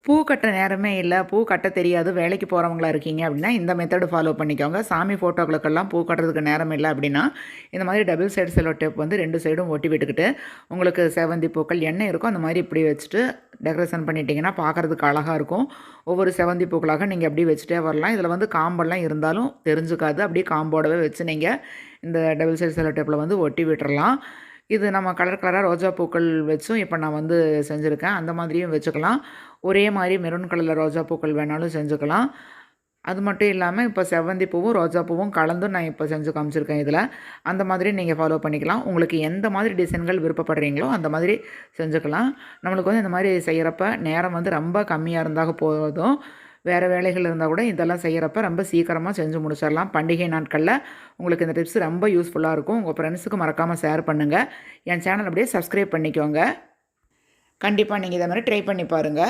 பூ கட்ட நேரமே இல்ல, பூ கட்ட தெரியாது, வேலைக்கு போறவங்களா இருக்கீங்க அப்படின்னா, இந்த மெத்தட் ஃபாலோ பண்ணிக்கோங்க. சாமி ஃபோட்டோக்களுக்கெல்லாம் பூ கட்டுறதுக்கு நேரம் இல்ல அப்படின்னா, இந்த மாதிரி டபுள் சைடு செல்லோ டேப் வந்து 2 சைடும் ஒட்டி விட்டுக்கிட்டு, உங்களுக்கு செவந்தி பூக்கள் என்ன இருக்கோ அந்த மாரி இப்படி வச்சுட்டு டெக்கரேஷன் பண்ணிட்டீங்கன்னா, பார்க்கறதுக்கு அழகா இருக்கும். ஒவ்வொரு செவந்தி பூக்களாக நீங்க அப்படியே வச்சுட்டே வரலாம். இதில வந்து காம்பெல்லாம் இருந்தாலும் தெரிஞ்சுக்காது. அப்படியே காம்போடவே வச்சு நீங்க இந்த டபுள் சைடு செல்லோ டேப்ல வந்து ஒட்டி விட்டுறலாம். இது நம்ம கலர் கலரா ரோஜா பூக்கள் வச்சும் இப்ப நான் வந்து செஞ்சிருக்கேன். அந்த மாதிரியும் வச்சுக்கலாம். ஒரே மாரி மெரூன் கலர்ல ரோஜா பூக்கள் வேணாலும் செஞ்சுக்கலாம். அது மட்டும் இல்லாம இப்ப செவ்வந்தி பூவும், ரோஜா பூவும் கலந்தும் நான் இப்ப செஞ்சு காமிச்சிருக்கேன் இதுல. அந்த மாதிரி நீங்க ஃபாலோ பண்ணிக்கலாம். உங்களுக்கு எந்த மாதிரி டிசைன்கள் விருப்பப்படுறீங்களோ, அந்த மாதிரி செஞ்சுக்கலாம். நம்மளுக்கு வந்து இந்த மாரி செய்யறப்ப நேரம் வந்து ரொம்ப கம்மியா இருந்தா போதும். வேற வேலைகள் இருந்தா கூட இதெல்லாம் செய்யறப்ப ரொம்ப சீக்கிரமா செஞ்சு முடிச்சிடலாம். பண்டிகை நாட்கள்ல உங்களுக்கு இந்த டிப்ஸ் ரொம்ப யூஸ்ஃபுல்லா இருக்கும். உங்க ஃப்ரெண்ட்ஸுக்கு மறக்காம ஷேர் பண்ணுங்க. என் சேனல் அப்படியே சப்ஸ்கிரைப் பண்ணிக்கோங்க. கண்டிப்பா நீங்க இத மாரி ட்ரை பண்ணி பாருங்க.